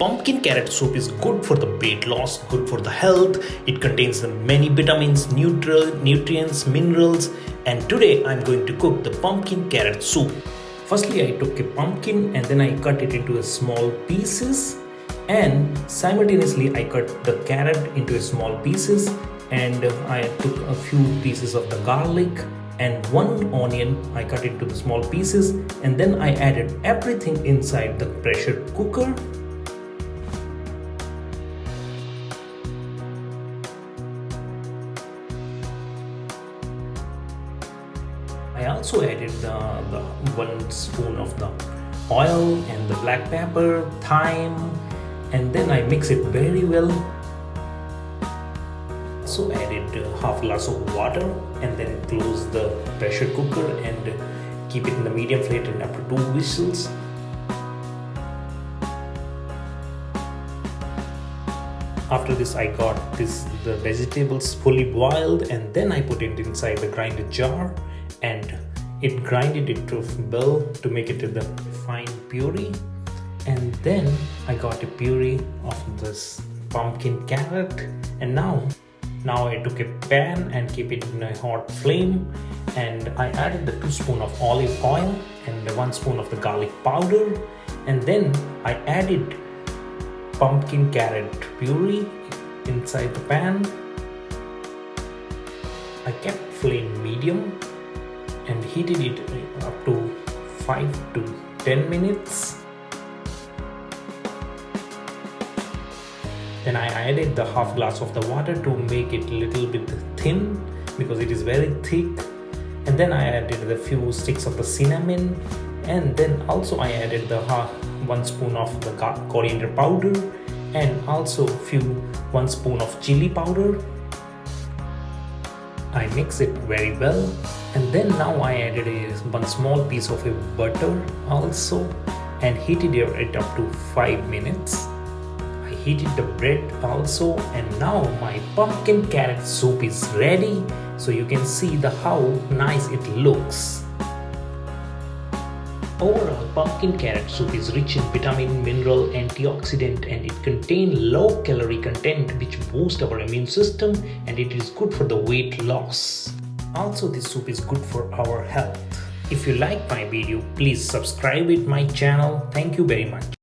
Pumpkin carrot soup is good for the weight loss, good for the health. It contains many vitamins, nutrients, minerals, and today I'm going to cook the pumpkin carrot soup. Firstly, I took a pumpkin and then I cut it into small pieces, and simultaneously I cut the carrot into small pieces, and I took a few pieces of the garlic and one onion. I cut into the small pieces, and then I added everything inside the pressure cooker. I also added the 1 spoon of the oil and the black pepper, thyme, and then I mix it very well. Also added half glass of water, and then close the pressure cooker and keep it in the medium flame and up to 2 whistles. After this, I got the vegetables fully boiled, and then I put it inside the grinder jar and it grinded it to well to make it the fine puree. And then I got a puree of this pumpkin carrot, and now I took a pan and keep it in a hot flame, and I added the 2 spoons of olive oil and the 1 spoon of the garlic powder, and then I added pumpkin carrot puree inside the pan. I kept flame medium and heated it up to 5 to 10 minutes. Then I added the half glass of the water to make it a little bit thin because it is very thick. And then I added the few sticks of the cinnamon, and then also I added the 1 spoon of the coriander powder and also 1 spoon of chili powder. I mix it very well, and then now I added 1 small piece of butter also and heated it up to 5 minutes. I heated the bread also, and now my pumpkin carrot soup is ready. So you can see how nice it looks. Overall, pumpkin carrot soup is rich in vitamin, mineral, antioxidant, and it contains low calorie content which boosts our immune system, and it is good for the weight loss. Also, this soup is good for our health. If you like my video, please subscribe to my channel. Thank you very much.